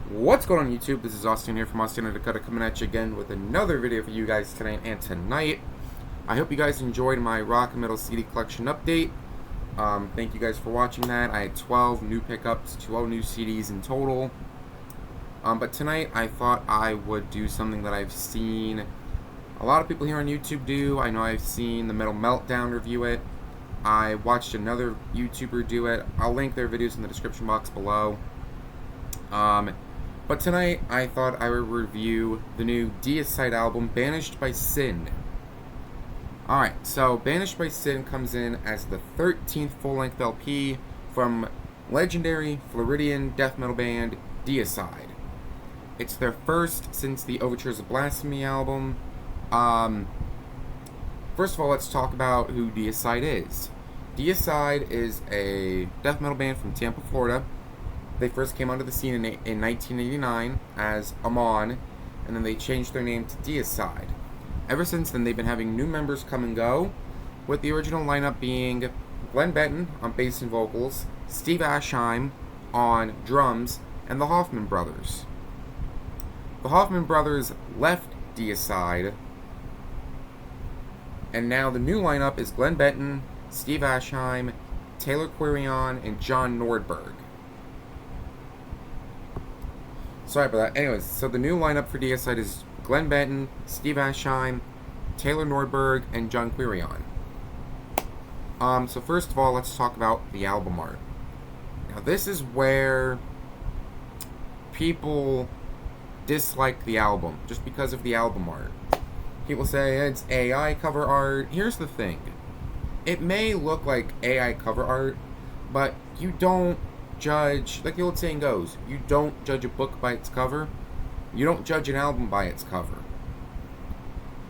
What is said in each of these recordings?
What's going on YouTube? This is Austin here from Austin, Dakota, coming at you again with another video for you guys tonight and tonight. I hope you guys enjoyed my rock and metal CD collection update. Thank you guys for watching that. I had 12 new pickups, 12 new CDs in total. But tonight I thought I would do something that I've seen a lot of people here on YouTube do. I know I've seen the Metal Meltdown review it. I watched another YouTuber do it. I'll link their videos in the description box below. But tonight, I thought I would review the new Deicide album, Banished by Sin. Alright, so Banished by Sin comes in as the 13th full-length LP from legendary Floridian death metal band Deicide. It's their first since the Overtures of Blasphemy album. First of all, let's talk about who Deicide is. Deicide is a death metal band from Tampa, Florida. They first came onto the scene in 1989 as Amon, and then they changed their name to Deicide. Ever since then, they've been having new members come and go, with the original lineup being Glenn Benton on bass and vocals, Steve Asheim on drums, and the Hoffman brothers. The Hoffman brothers left Deicide, and now the new lineup is Glenn Benton, Steve Asheim, Taylor Quirion, and John Nordberg. Sorry about that. Anyways, so the new lineup for Deicide is Glenn Benton, Steve Asheim, Taylor Nordberg, and John Quirion. So first of all, let's talk about the album art. Now, this is where people dislike the album, just because of the album art. People say it's AI cover art. Here's the thing. It may look like AI cover art, but you don't judge, like the old saying goes, you don't judge a book by its cover. You don't judge an album by its cover.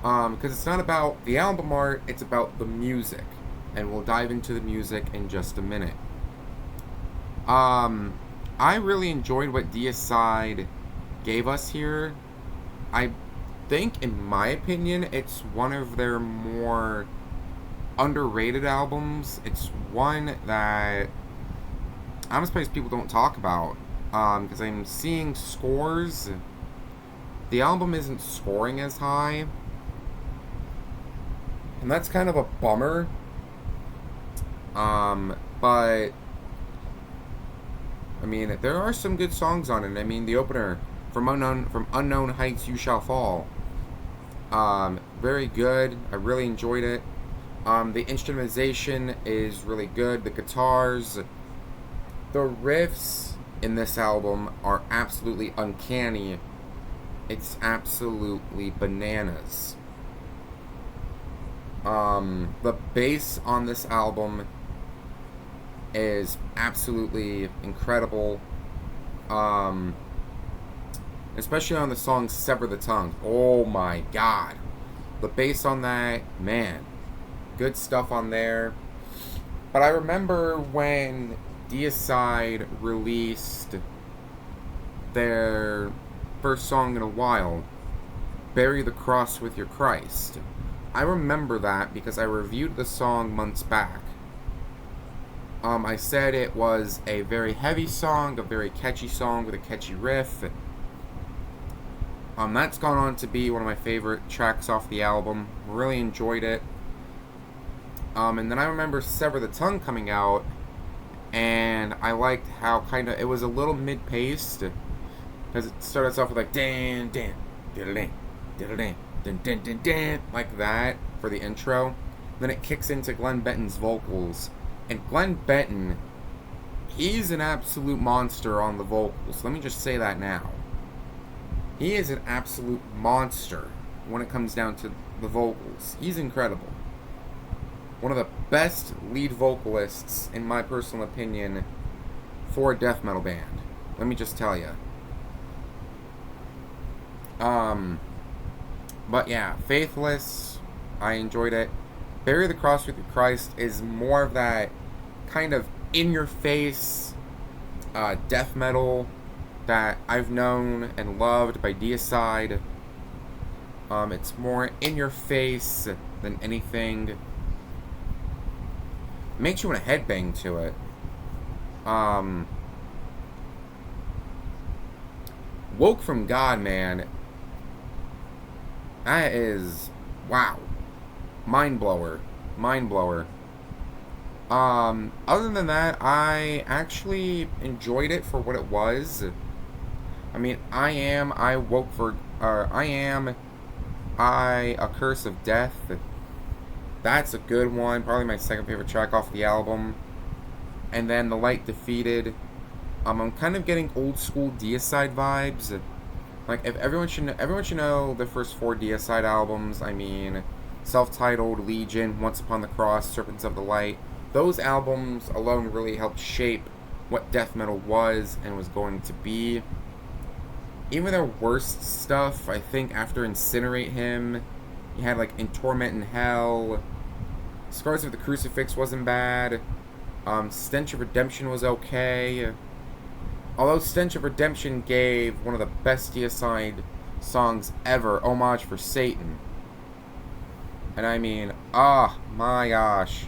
Because it's not about the album art, it's about the music. And we'll dive into the music in just a minute. I really enjoyed what Deicide gave us here. I think, in my opinion, it's one of their more underrated albums. It's one that I'm surprised people don't talk about, because I'm seeing scores. The album isn't scoring as high, and that's kind of a bummer. But I mean, there are some good songs on it. I mean, the opener, from unknown heights you shall fall, very good. I really enjoyed it. The instrumentalization is really good. The guitars, the riffs in this album are absolutely uncanny. It's absolutely bananas. The bass on this album is absolutely incredible. Especially on the song Sever the Tongue. Oh my god. The bass on that, man. Good stuff on there. But I remember when Deicide released their first song in a while, Bury the Cross with Your Christ. I remember that because I reviewed the song months back. I said it was a very heavy song, a very catchy song with a catchy riff. That's gone on to be one of my favorite tracks off the album. Really enjoyed it. And then I remember Sever the Tongue coming out, and I liked how it was a little mid-paced, because it started off with like dan dan diddle dan diddle dan dan dan dan dan, like that for the intro. Then it kicks into Glenn Benton's vocals, and Glenn Benton, he's an absolute monster on the vocals. Let me just say that now. He is an absolute monster when it comes down to the vocals. He's incredible. One of the best lead vocalists, in my personal opinion, for a death metal band. Let me just tell you. But yeah, Faithless, I enjoyed it. Bury the Cross with Your Christ is more of that kind of in-your-face death metal that I've known and loved by Deicide. It's more in-your-face than anything. Makes you want to headbang to it. Woke from God, man. That is, wow, mind blower, mind blower. Other than that, I actually enjoyed it for what it was. I mean, I woke for, I, A Curse of Death. That's a good one. Probably my second favorite track off the album. And then The Light Defeated. I'm kind of getting old school Deicide vibes. Like, if everyone should know the first four Deicide albums. I mean, self-titled, Legion, Once Upon the Cross, Serpents of the Light. Those albums alone really helped shape what death metal was and was going to be. Even their worst stuff, I think after Incinerate Him, you had like In Torment in Hell. Scars of the Crucifix wasn't bad. Stench of Redemption was okay. Although Stench of Redemption gave one of the best Deicide songs ever, Homage for Satan. And I mean, my gosh.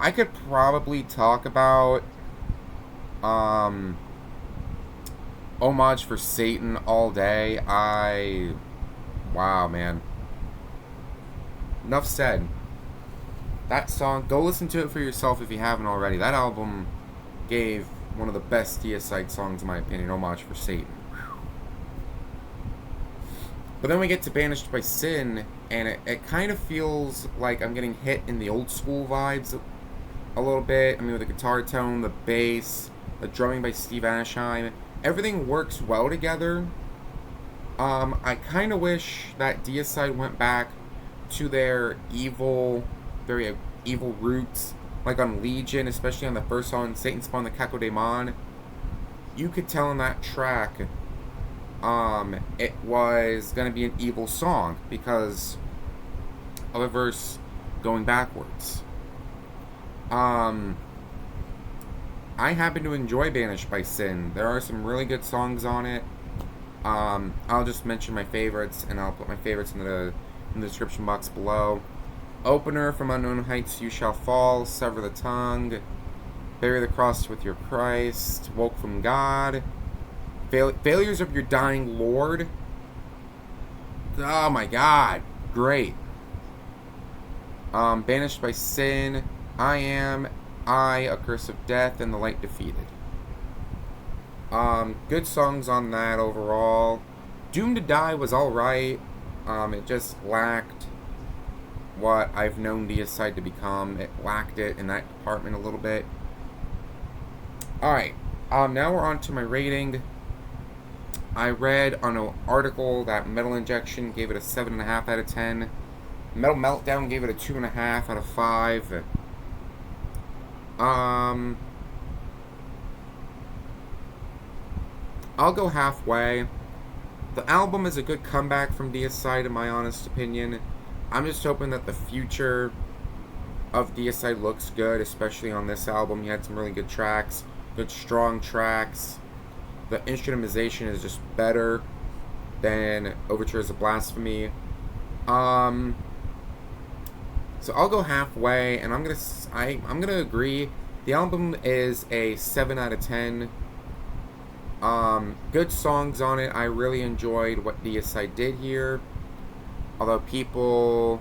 I could probably talk about Homage for Satan all day. Wow, man. Enough said. That song, go listen to it for yourself if you haven't already. That album gave one of the best Deicide songs, in my opinion, Homage for Satan. But then we get to Banished by Sin, and it kind of feels like I'm getting hit in the old school vibes a little bit. I mean, with the guitar tone, the bass, the drumming by Steve Asheim, everything works well together. I kind of wish that Deicide went back to their very evil roots, like on Legion, especially on the first song, Satan Spawned the Cacodemon. You could tell in that track, it was gonna be an evil song because of a verse going backwards. I happen to enjoy Banished by Sin. There are some really good songs on it. I'll just mention my favorites, and I'll put my favorites in the description box below. Opener, From Unknown Heights You Shall Fall, Sever the Tongue, Bury the Cross with Your Christ, Woke from God, Failures of Your Dying Lord. Oh my god, great. Banished by Sin, A Curse of Death, and The Light Defeated. Good songs on that overall. Doomed to Die was alright. It just lacked what I've known Deicide to become. It lacked it in that department a little bit. Alright, now we're on to my rating. I read on an article that Metal Injection gave it a 7.5 out of 10. Metal Meltdown gave it a 2.5 out of 5. I'll go halfway. The album is a good comeback from Deicide, in my honest opinion. I'm just hoping that the future of Deicide looks good, especially on this album. He had some really good tracks, good strong tracks. The instrumentalization is just better than Overtures of Blasphemy. So I'll go halfway, and I'm gonna agree. The album is a 7 out of 10. Good songs on it. I really enjoyed what Deicide did here. Although people,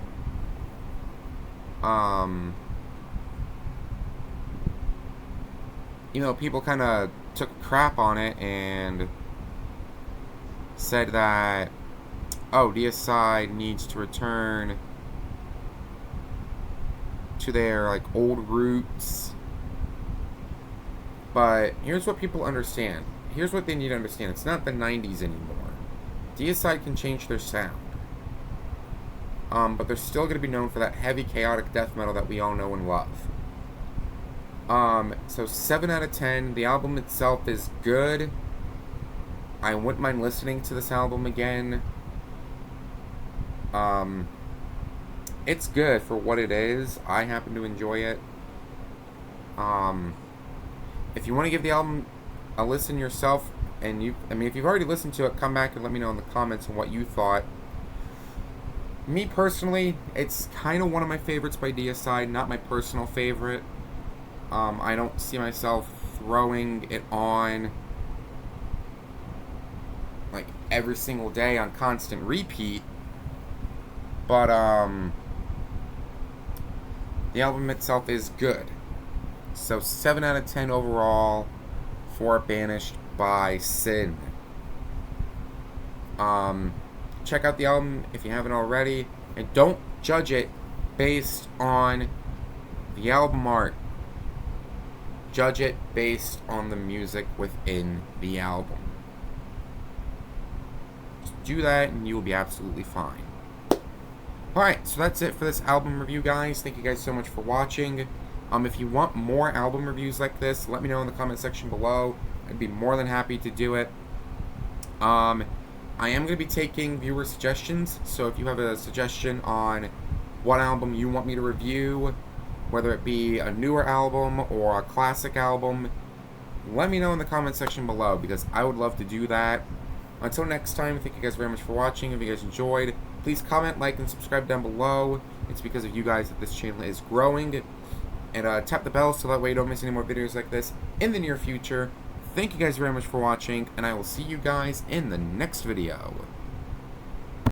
people kind of took crap on it and said that, Deicide needs to return to their, like, old roots. But here's what people understand. Here's what they need to understand. It's not the 90s anymore. Deicide can change their sound. But they're still going to be known for that heavy, chaotic death metal that we all know and love. So 7 out of 10. The album itself is good. I wouldn't mind listening to this album again. It's good for what it is. I happen to enjoy it. If you want to give the album a listen yourself, and if you've already listened to it, come back and let me know in the comments on what you thought. Me personally, it's kind of one of my favorites by Deicide, not my personal favorite. I don't see myself throwing it on every single day on constant repeat. But the album itself is good. So 7 out of 10 overall for Banished by Sin. Check out the album if you haven't already, and don't judge it based on the album art. Judge it based on the music within the album. Just do that and you will be absolutely fine. Alright, so that's it for this album review, guys. Thank you guys so much for watching. If you want more album reviews like this, let me know in the comment section below. I'd be more than happy to do it. I am going to be taking viewer suggestions, so if you have a suggestion on what album you want me to review, whether it be a newer album or a classic album, let me know in the comment section below, because I would love to do that. Until next time, thank you guys very much for watching. If you guys enjoyed, please comment, like, and subscribe down below. It's because of you guys that this channel is growing. And tap the bell so that way you don't miss any more videos like this in the near future. Thank you guys very much for watching, and I will see you guys in the next video.